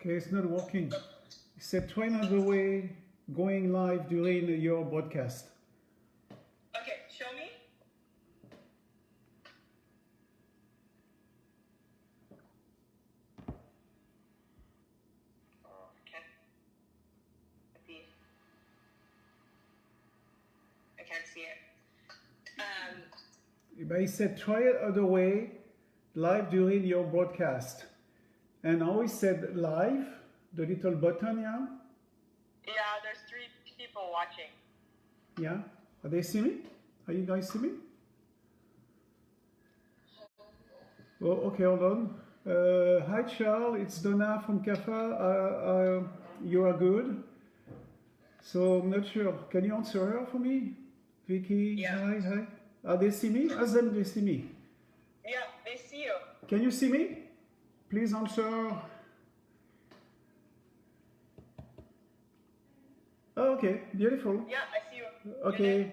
Okay, it's not working. He said try another way, going live during your broadcast. Okay, show me. Okay. I can't see it. But he said try it other way, live during your broadcast. And I always said live, the little button, yeah? Yeah, there's 3 people watching. Yeah? Are they see me? Are you guys see me? Oh, okay, hold on. Hi Charles, it's Donna from CAFA. You are good? So I'm not sure. Can you answer her for me? Vicky, Yeah. Hi. They see me? Ask them they see me. Yeah, they see you. Can you see me? Please answer. Oh, okay, beautiful. Yeah, I see you. Okay.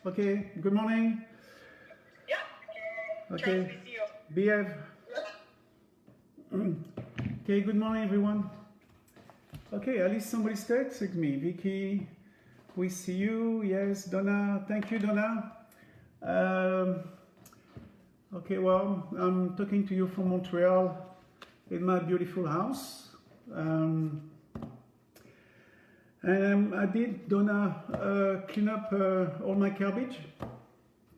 Okay, good morning. Yeah. Okay. Charles, we see you. Behave. Okay, good morning everyone. Okay, at least somebody texted me. Vicky, we see you. Yes, Donna. Thank you, Donna. Okay, well, I'm talking to you from Montreal in my beautiful house. And I did, Donna, clean up all my garbage,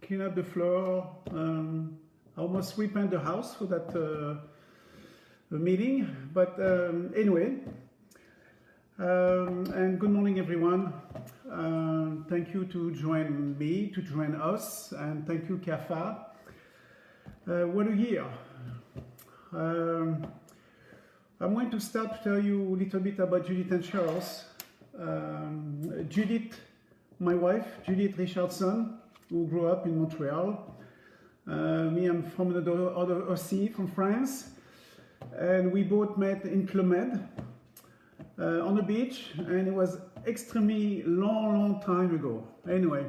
clean up the floor. I almost swept the house for that meeting. But anyway, and good morning, everyone. Thank you to join me, to join us, and thank you, CAFA. What a year. I'm going to start to tell you a little bit about Judith and Charles. Judith, my wife, Judith Richardson, who grew up in Montreal. Me, I'm from another OC, from France. And we both met in Club Med on the beach, and it was extremely long time ago. Anyway.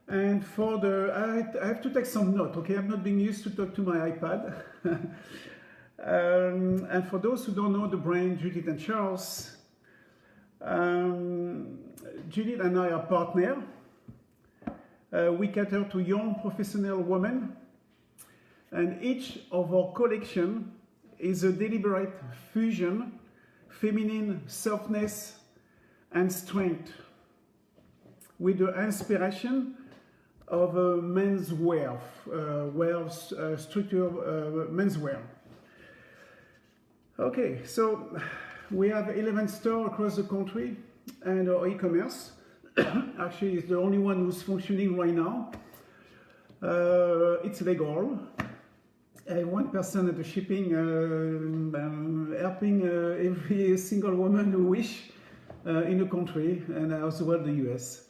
And for I have to take some note, okay? I'm not being used to talk to my iPad. And for those who don't know the brand Judith and Charles, Judith and I are partners. We cater to young professional women, and each of our collection is a deliberate fusion, feminine softness and strength, with the inspiration of menswear, structured menswear. Okay, so we have 11 stores across the country, and our e-commerce actually is the only one who's functioning right now. It's legal. 1% of the shipping, helping every single woman who wish in the country, and as well the US.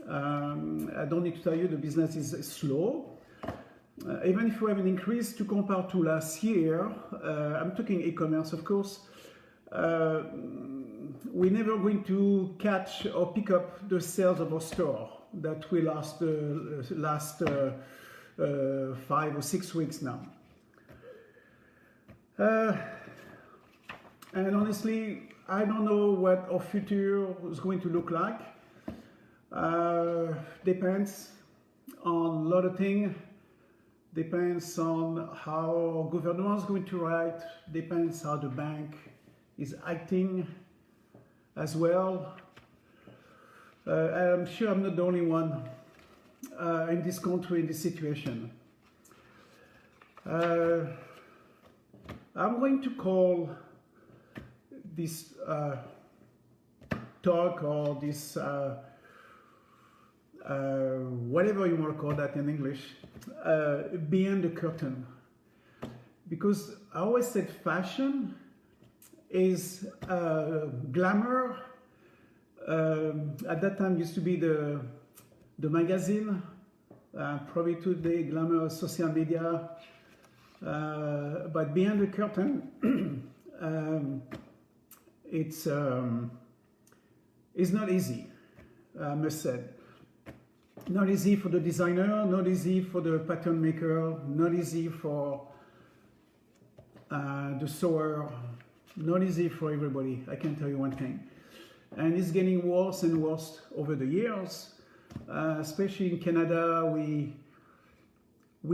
I don't need to tell you the business is slow. Even if we have an increase to compare to last year, I'm talking e-commerce, of course, we're never going to catch or pick up the sales of our store that will last 5 or 6 weeks now. And honestly, I don't know what our future is going to look like. Depends on a lot of things. Depends on how our government is going to write. Depends how the bank is acting as well. I'm sure I'm not the only one in this country in this situation. I'm going to call this talk, or this whatever you want to call that in English, behind the curtain. Because I always said fashion is glamour. At that time used to be the magazine, probably today glamour, social media. But behind the curtain, it's not easy, I must say. Not easy for the designer, not easy for the pattern maker, not easy for the sewer, not easy for everybody, I can tell you one thing. And it's getting worse and worse over the years, especially in Canada. We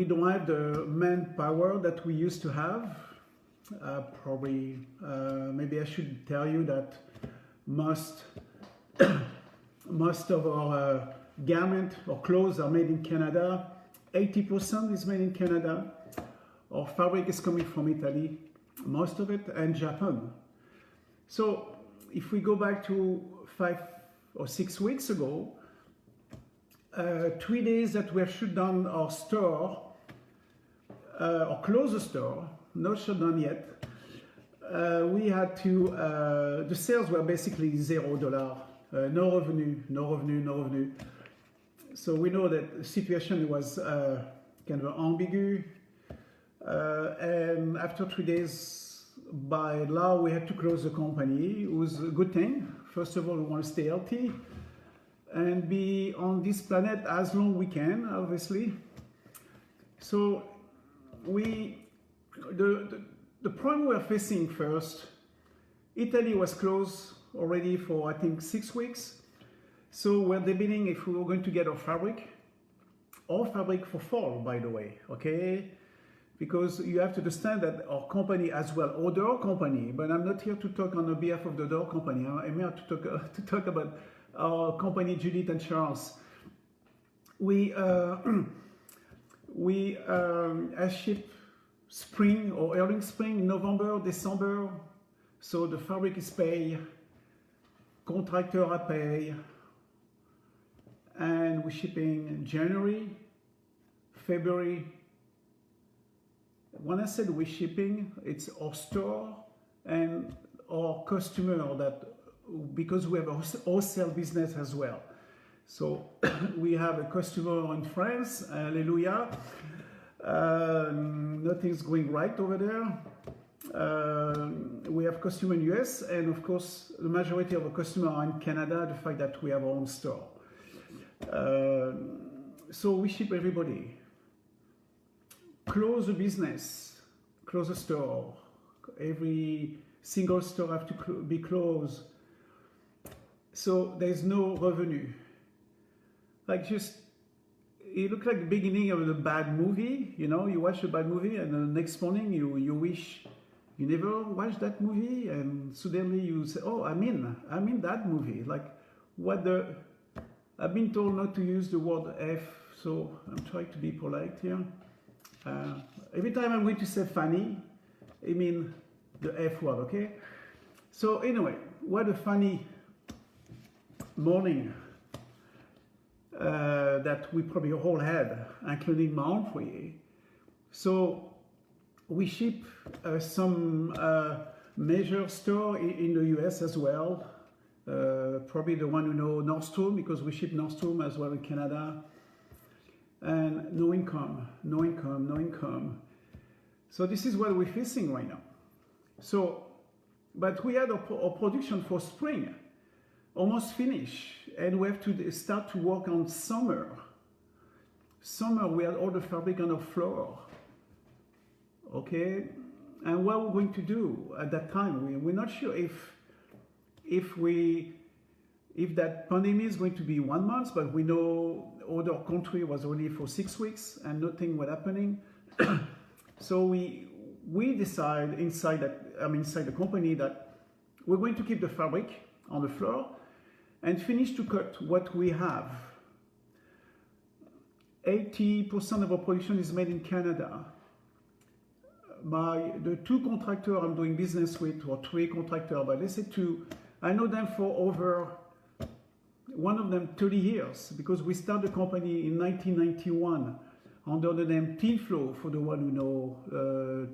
don't have the manpower that we used to have. Probably, maybe I should tell you that most of our garment or clothes are made in Canada. 80% is made in Canada. Our fabric is coming from Italy, most of it, and Japan. So if we go back to 5 or 6 weeks ago, 3 days that we have shut down our store, or closed the store, not shut down yet, we had to, the sales were basically $0, no revenue. So we know that the situation was kind of ambigu, and after 3 days, by law, we had to close the company. It was a good thing. First of all, we want to stay healthy and be on this planet as long we can, obviously. So the problem we're facing first, Italy was closed already for I think 6 weeks. So we're debating if we were going to get our fabric for fall, by the way, okay? Because you have to understand that our company as well, our door company, but I'm not here to talk on the behalf of the door company. I'm here to talk about our company, Judith and Charles. We ship spring or early spring, November, December. So the fabric is paid, contractor are paid, and we're shipping January, February. When I said we're shipping, it's our store and our customer that, because we have a wholesale business as well. So we have a customer in France, hallelujah. Nothing's going right over there. We have customer in US, and of course the majority of our customers are in Canada, the fact that we have our own store. So we ship everybody. Close the business, close the store. Every single store have to be closed. So there's no revenue. Like just, it looked like the beginning of a bad movie. You know, you watch a bad movie and the next morning you wish you never watched that movie, and suddenly you say, oh, I'm in that movie. Like I've been told not to use the word F, so I'm trying to be polite here. Every time I'm going to say funny, I mean the F word, okay? So anyway, what a funny morning that we probably all had, including my employee. So we ship some major store in the US as well. Probably the one you know, Nordstrom, because we ship Nordstrom as well in Canada. And no income. So this is what we're facing right now. So, but we had our production for spring almost finished, and we have to start to work on summer. Summer, we had all the fabric on the floor. Okay, and what we're going to do at that time, we're not sure if that pandemic is going to be 1 month, but we know other country was only for 6 weeks and nothing was happening. So we decide inside the company that we're going to keep the fabric on the floor and finish to cut what we have. 80% of our production is made in Canada. By the 2 contractors I'm doing business with, or 3 contractors, but let's say 2, I know them for over, one of them 30 years, because we started the company in 1991 under the name Team Flow, for the one who know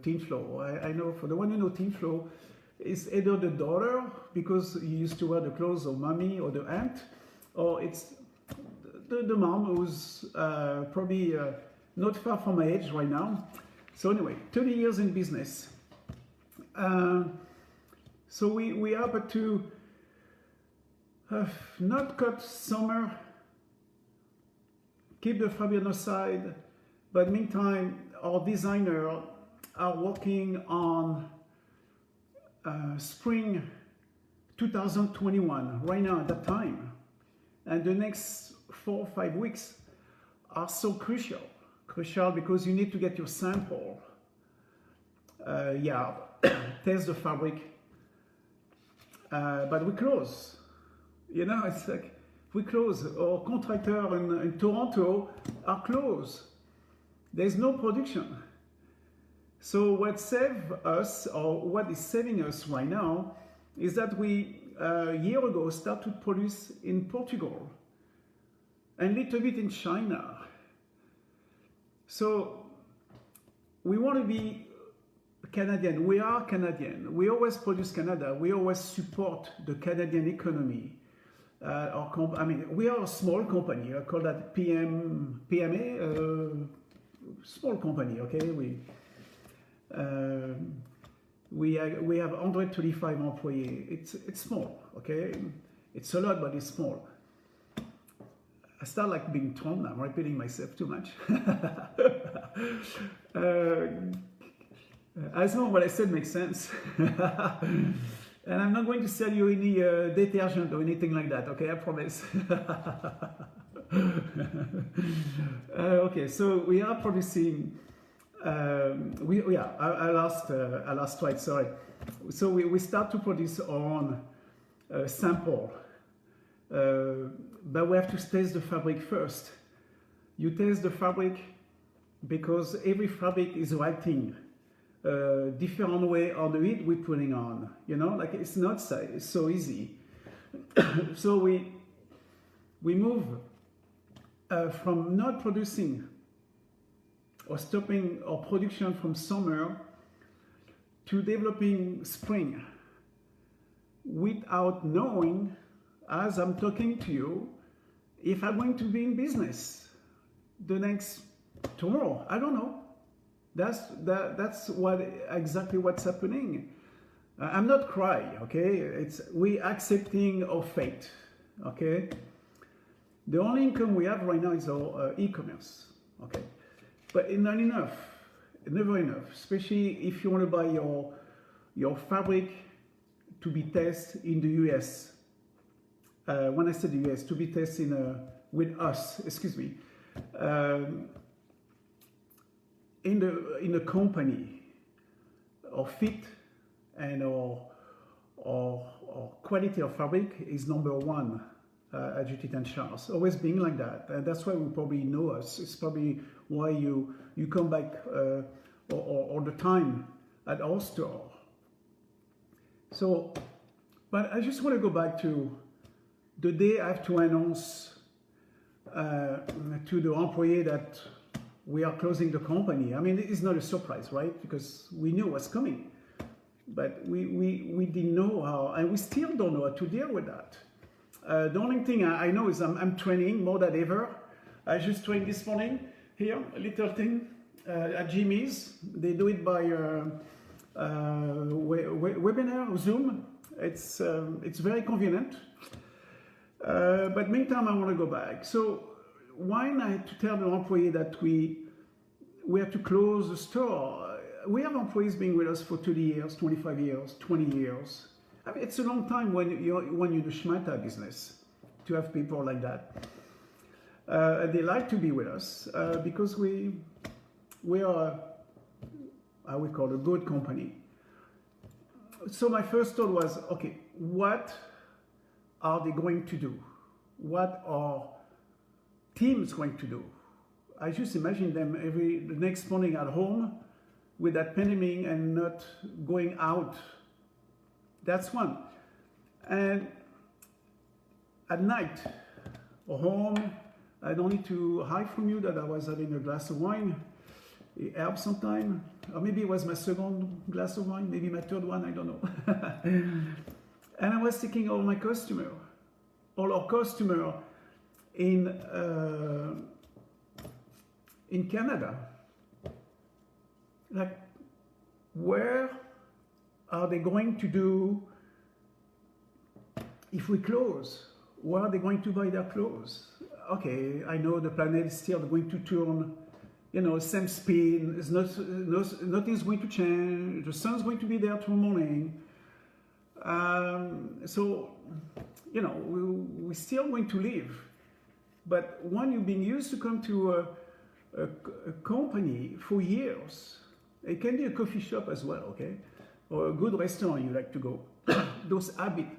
Team Flow. I know for the one who know Team Flow, it's either the daughter, because you used to wear the clothes of mommy or the aunt, or it's the mom who's probably not far from my age right now. So anyway, 30 years in business. So we are able to not cut summer, keep the fabric on the side, but meantime, our designer are working on spring 2021 right now at that time, and the next 4 or 5 weeks are so crucial because you need to get your sample, test the fabric, but we close. You know, it's like we close. Our contractor in Toronto are closed. There's no production. So what saved us, or what is saving us right now, is that we a year ago started to produce in Portugal and a little bit in China. So we want to be Canadian. We are Canadian. We always produce Canada. We always support the Canadian economy. We are a small company. I call that PMA, small company. Okay, we have 125 employees. It's small. Okay, it's a lot, but it's small. I start like being Trump now. I'm repeating myself too much. As long as what I said makes sense. And I'm not going to sell you any detergent or anything like that, okay? I promise. Okay, so we are producing. I lost twice. Sorry. So we start to produce our own sample, but we have to test the fabric first. You test the fabric because every fabric is writing. Different way on the heat we're putting on, you know, like it's not so easy. So we move from not producing or stopping our production from summer to developing spring without knowing, as I'm talking to you, if I'm going to be in business the next tomorrow. I don't know. That's exactly what's happening. I'm not crying, okay? We accepting our fate, okay? The only income we have right now is our e-commerce, okay? But it's not enough, never enough. Especially if you want to buy your fabric to be tested in the US. When I said the US, to be tested with us, excuse me. In the company, our fit and our quality of fabric is number one at Judith and Charles. Always being like that, and that's why we probably know us. It's probably why you come back all the time at our store. So, but I just want to go back to the day I have to announce to the employee that we are closing the company. I mean, it's not a surprise, right? Because we knew what's coming. But we didn't know how, and we still don't know how to deal with that. The only thing I know is I'm training more than ever. I just trained this morning here, a little thing at Jimmy's. They do it by webinar, Zoom. It's very convenient. But meantime, I want to go back. So why not to tell the employee that we have to close the store? We have employees being with us for 30 years, 25 years, 20 years. I mean, it's a long time when you do schmata business to have people like that. They like to be with us because we are, I would call a good company. So my first thought was, okay, what are they going to do? What are teams going to do? I just imagine them the next morning at home with that pandemic and not going out. That's one. And at night or home, I don't need to hide from you that I was having a glass of wine. It helps sometimes. Or maybe it was my second glass of wine, maybe my third one, I don't know. And I was thinking all our customer in Canada. Like, where are they going to do if we close? Where are they going to buy their clothes? Okay, I know the planet is still going to turn same speed. Nothing's going to change. The sun's going to be there tomorrow morning. So, we're still going to live. But when you've been used to come to a company for years, it can be a coffee shop as well, okay? Or a good restaurant you like to go. Those habits.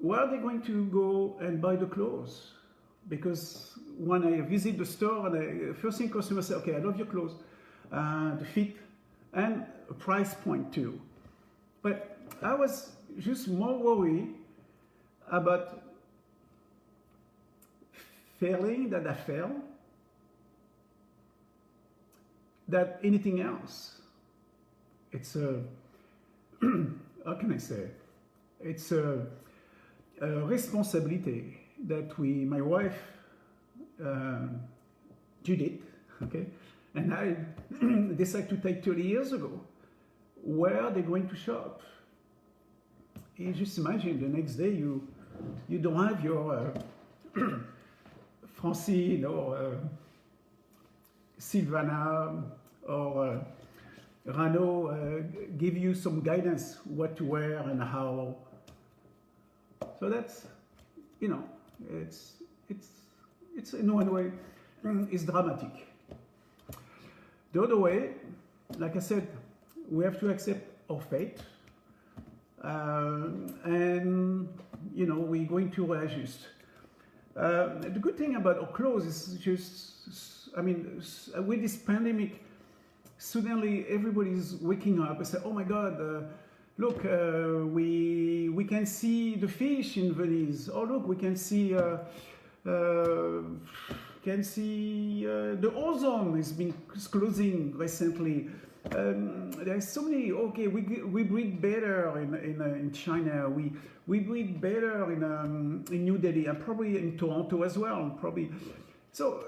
Where are they going to go and buy the clothes? Because when I visit the store, and first thing customers say, okay, I love your clothes, the fit, and a price point too. But I was just more worried about failing that I failed than anything else. It's a, how can I say? It's a responsibility that my wife, Judith, okay, and I decided to take 30 years ago. Where are they going to shop? You just imagine the next day you don't have your Francine or Silvana or Rano give you some guidance what to wear and how. So that's, it's in one way, it's dramatic. The other way, like I said, we have to accept our fate, and we're going to readjust. The good thing about our clothes is just, with this pandemic, suddenly everybody's waking up and say, oh my God, look, we can see the fish in Venice. Oh look, we can see the ozone has been closing recently. There's so many. Okay, we breathe better in China. We breathe better in New Delhi and probably in Toronto as well. Probably. So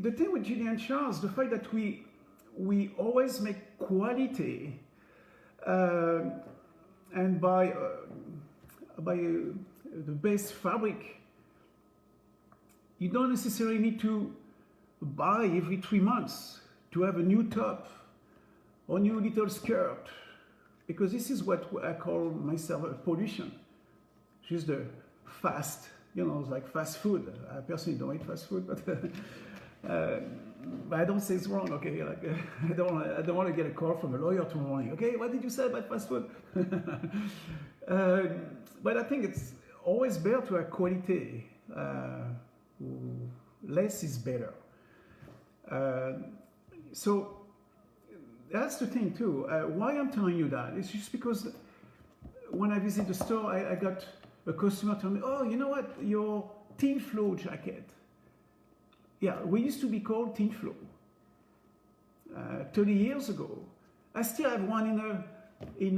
the thing with Judith and Charles, the fact that we always make quality. And by the best fabric, you don't necessarily need to buy every 3 months to have a new top or new little skirt, because this is what I call myself a pollution. Just the fast, it's like fast food. I personally don't eat fast food, but I don't say it's wrong, okay? Like I don't want to get a call from a lawyer tomorrow morning. Okay, what did you say about fast food? But I think it's always better to have quality. Less is better. So that's the thing too. Why I'm telling you that? It's just because when I visit the store, I got a customer tell me, oh, you know what, your Team Flow jacket. Yeah, we used to be called Team Flow 30 years ago. I still have one in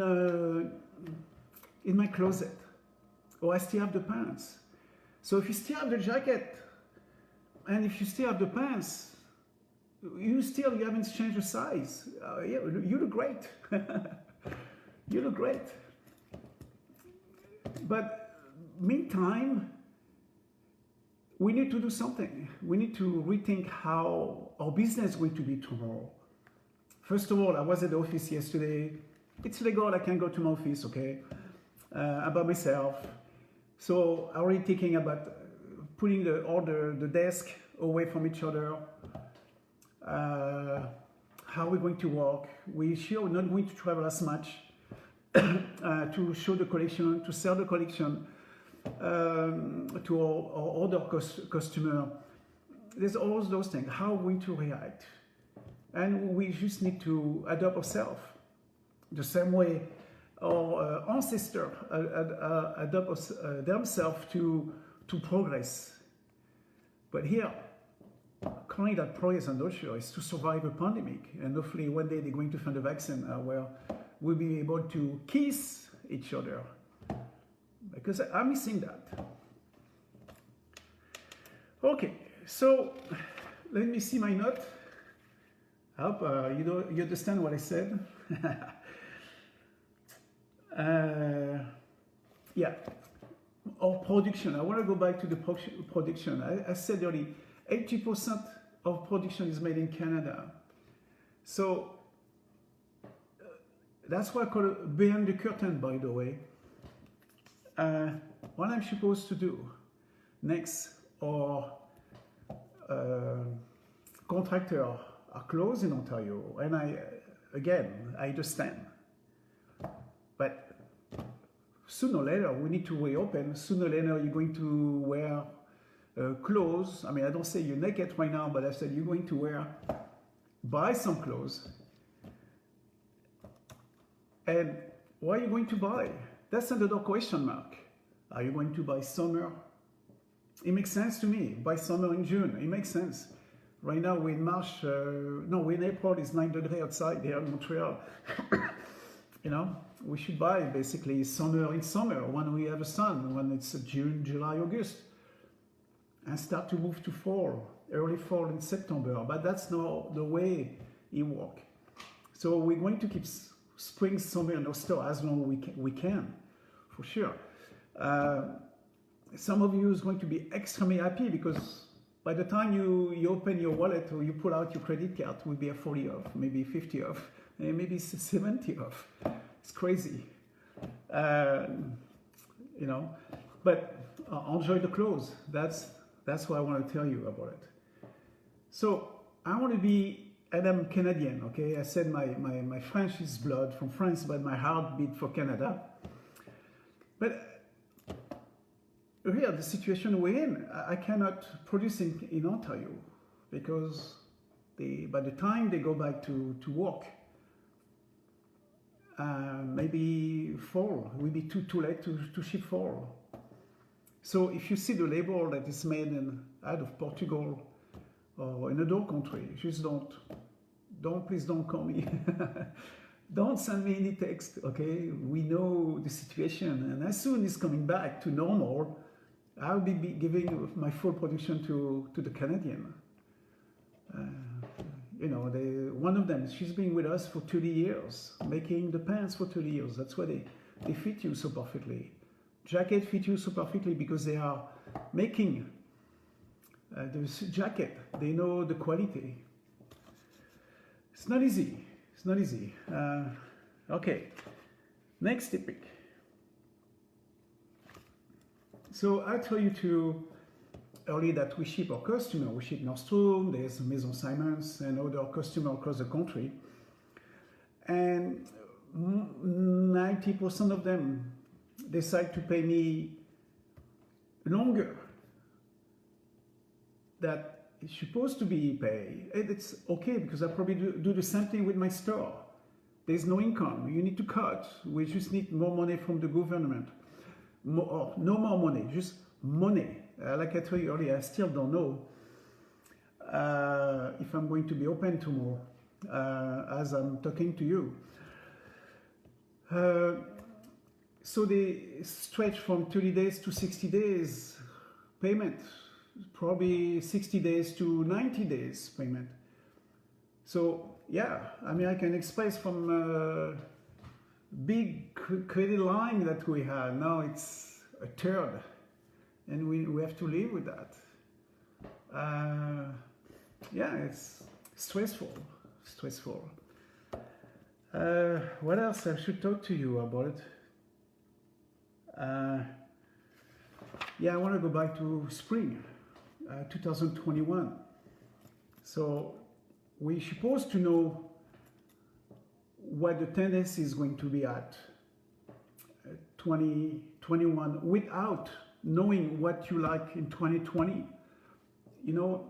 my closet, or I still have the pants. So if you still have the jacket, and if you still have the pants, you haven't changed the size. Yeah, you look great. You look great. But meantime, we need to do something. We need to rethink how our business is going to be tomorrow. First of all, I was at the office yesterday. It's legal, I can go to my office, okay? By myself. So I'm already thinking about putting the desk away from each other. How we're going to work. We're sure not going to travel as much to show the collection, to sell the collection to our other customer. There's all those things. How are we going to react? And we just need to adapt ourselves the same way our ancestors adapt themselves to progress. But here, currently that progress, I'm not sure, is to survive a pandemic. And hopefully one day they're going to find a vaccine where we'll be able to kiss each other. Because I'm missing that. Okay, so let me see my note. I hope you understand what I said. Yeah, our production. I want to go back to the production. I said earlier, 80% of production is made in Canada. So that's why I call it behind the curtain, by the way. What I'm supposed to do next, or contractor are closed in Ontario, and I understand. But sooner or later, we need to reopen. Sooner or later, you're going to wear clothes. I mean, I don't say you're naked right now, but I said you're going to buy some clothes. And what are you going to buy? That's another question mark. Are you going to buy summer? It makes sense to me. Buy summer in June. It makes sense. Right now we're in March. We're in April. It's 9 degrees outside here in Montreal. You know, we should buy basically summer in summer when we have a sun, when it's June, July, August, and start to move to fall, early fall in September. But that's not the way it works. So we're going to keep spring, summer, and autumn as long as we can, for sure. Some of you is going to be extremely happy because by the time you open your wallet or you pull out your credit card, will be a 40 off, maybe 50 off, maybe 70 off. It's crazy, you know. But enjoy the clothes. That's what I want to tell you about it. So I want to be, and I'm Canadian, okay? I said my French is blood from France, but my heart beat for Canada. But here, the situation we're in, I cannot produce in Ontario because by the time they go back to work, maybe fall, will be too late to ship fall. So if you see the label that is made out of Portugal or in another country, just please don't call me. Don't send me any text, okay? We know the situation, and as soon as it's coming back to normal, I'll be giving my full production to the Canadian. You know, one of them, she's been with us for 30 years, making the pants for 30 years. That's why they fit you so perfectly. Jacket fit you so perfectly because they are making this jacket. They know the quality. It's not easy. It's not easy. Okay, next topic. So I told you earlier that we ship our customer. We ship Nordstrom, there's Maison Simons and other customers across the country. And 90% of them decide to pay me longer that it's supposed to be paid. It's okay because I probably do the same thing with my store. There's no income. You need to cut. We just need more money from the government. No more money, just money. Like I told you earlier, I still don't know if I'm going to be open tomorrow as I'm talking to you. So they stretch from 30 days to 60 days payment. Probably 60 days to 90 days payment. So yeah, I mean, I can express from big credit line that we had. Now it's a third, and we have to live with that. Yeah, it's stressful. What else I should talk to you about it? Yeah, I want to go back to spring. 2021. So we're supposed to know what the tendency is going to be at 2021 without knowing what you like in 2020. You know,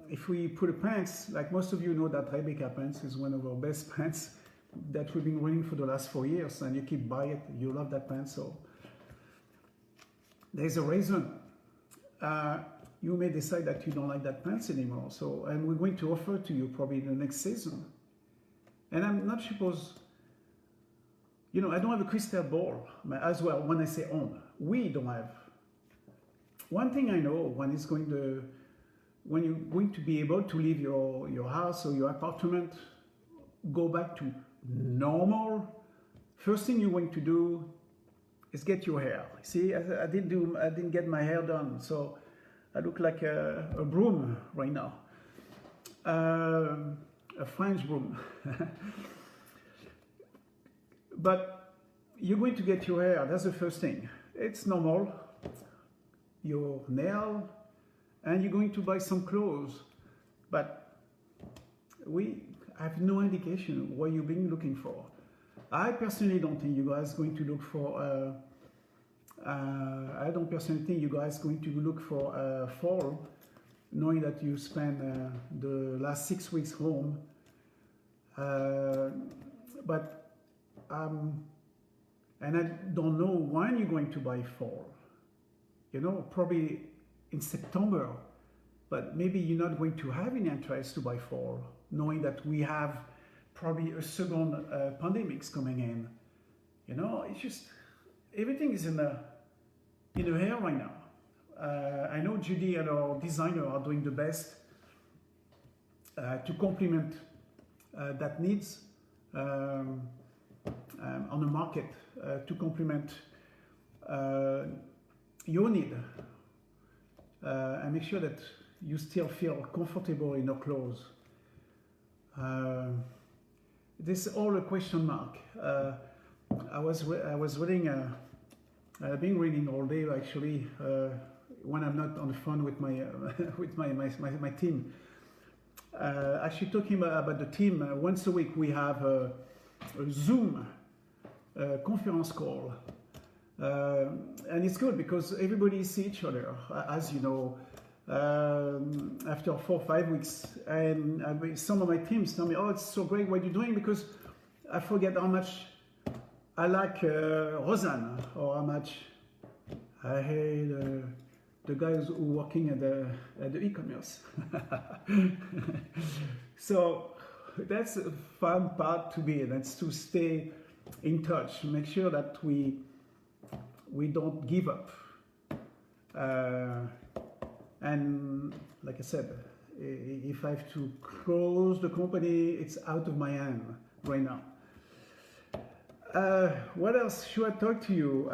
if we put a pants, like most of you know that Rebecca pants is one of our best pants that we've been running for the last 4 years, and you keep buying it, you love that pants, so there's a reason. You may decide that you don't like that pants anymore. So, and we're going to offer to you probably in the next season. And I'm not supposed, you know, I don't have a crystal ball as well. When I say on, we don't have. One thing I know, when you're going to be able to leave your house or your apartment, go back to normal. First thing you're going to do is get your hair. See, I didn't get my hair done, so I look like a broom right now. a French broom. But you're going to get your hair, that's the first thing. It's normal, your nail, and you're going to buy some clothes. But we have no indication what you've been looking for. I personally don't think you guys are going to look for, I don't personally think you guys are going to look for fall, knowing that you spend the last 6 weeks home. And I don't know when you're going to buy fall. You know, probably in September, but maybe you're not going to have any interest to buy fall, knowing that we have probably a second pandemics coming in. You know, it's just, everything is in the air right now. I know Judy and our designer are doing the best to complement that needs on the market, to complement your need and make sure that you still feel comfortable in your clothes. This is all a question mark. I was reading, I've been reading all day actually, when I'm not on the phone with my with my team. Actually talking about the team, once a week we have a Zoom conference call, and it's good because everybody sees each other, as you know, after 4 or 5 weeks. And some of my teams tell me, "Oh, it's so great what you're doing," because I forget how much I like Rosanne, or how much I hate the guys who are working at the e-commerce. So that's a fun part to be. That's to stay in touch, make sure that we don't give up. And like I said, if I have to close the company, it's out of my hand right now. What else should I talk to you?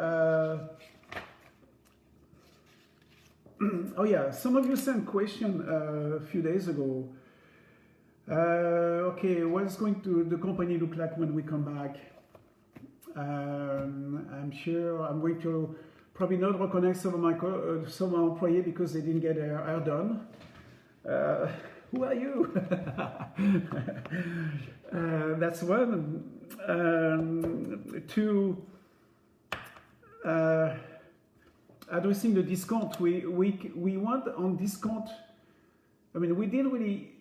Oh yeah, some of you sent a question a few days ago. Okay, what's going to the company look like when we come back? I'm sure I'm going to probably not reconnect some of my employees because they didn't get their hair done. Who are you? That's one. Two, addressing the discount. We want on discount. I mean, we didn't really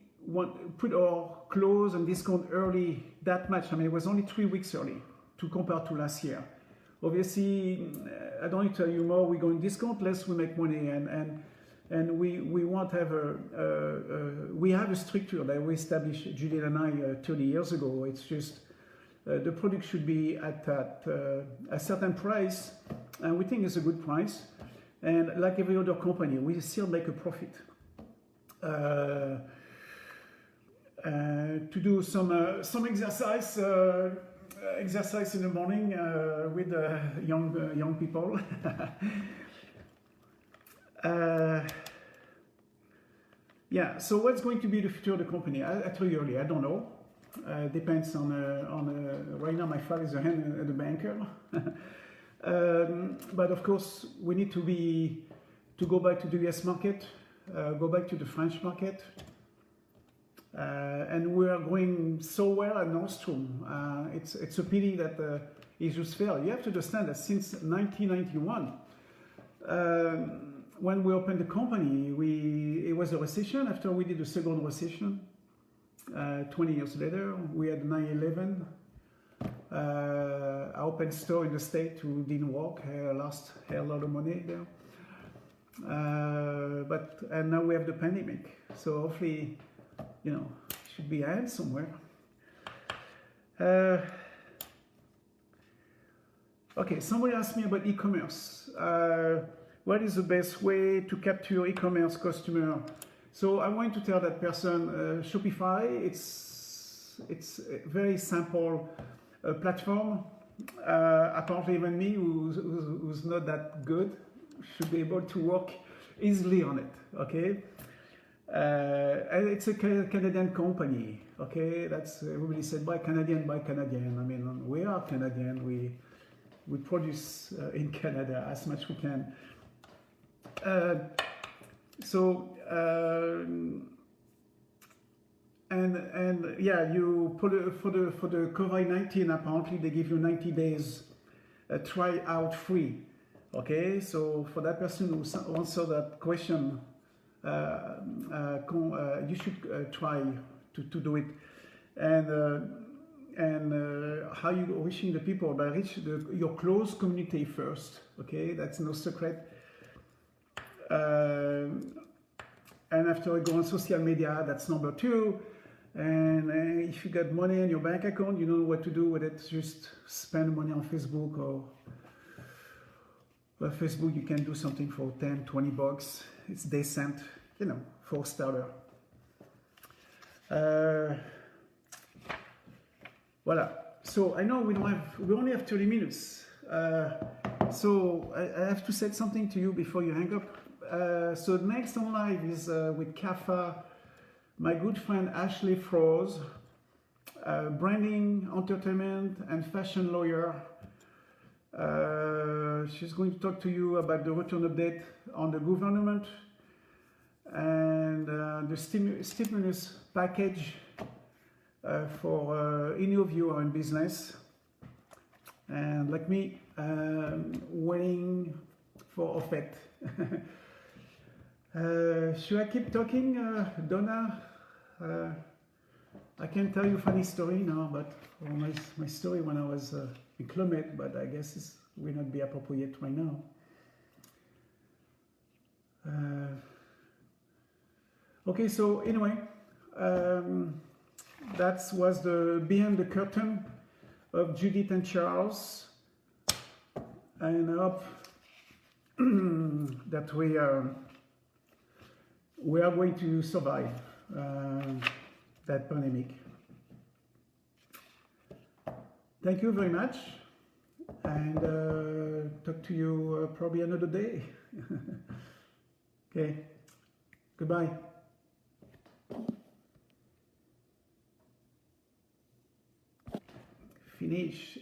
put our clothes on discount early that much. I mean, it was only 3 weeks early to compare to last year. Obviously, I don't need to tell you more. We go in discount, less we make money, and we want to have we have a structure that we established, Judith and I, 30 years ago. It's just the product should be at a certain price, and we think it's a good price. And like every other company, we still make a profit. To do some exercise in the morning with young people. Yeah. So what's going to be the future of the company? I told you earlier, I don't know. Depends on right now. My father is a hand at the banker. But of course, we need to go back to the US market, go back to the French market. And we are going so well at Nordstrom. It's a pity that it just failed. You have to understand that since 1991, when we opened the company, it was a recession. After we did the second recession, 20 years later, we had 9/11. I opened store in the States who didn't work, lost a lot of money there. And now we have the pandemic. So hopefully, you know, should be ahead somewhere. Okay, somebody asked me about e-commerce. What is the best way to capture your e-commerce customer? So I'm going to tell that person, Shopify. It's a very simple platform. Apparently, even me, who's not that good, should be able to work easily on it. Okay. And it's a Canadian company, okay? That's everybody said buy Canadian, buy Canadian. I mean, we are Canadian. We produce in Canada as much we can. And yeah, you put for the COVID-19. Apparently, they give you 90 days try out free. Okay, so for that person who answered that question, you should try to do it. And how you reaching the people? By your close community first. Okay, that's no secret. And after you go on social media, that's number 2. And if you got money in your bank account, you know what to do with it. Just spend money on Facebook or Facebook. You can do something for 10, 20 bucks. It's decent, you know, for a starter. Voila. So I know we only have 30 minutes. So I have to say something to you before you hang up. So next on live is with CAFA, my good friend Ashley Froze, branding, entertainment, and fashion lawyer. She's going to talk to you about the return update on the government and the stimulus package for any of you are in business. And like me, waiting for effect. Should I keep talking, Donna? I can tell you a funny story now, but my story when I was in Climate, but I guess it will not be appropriate right now. Okay, so anyway, that was the behind the curtain of Judith and Charles, and I hope that we are going to survive that pandemic. Thank you very much, and talk to you probably another day. Okay, goodbye. Finish.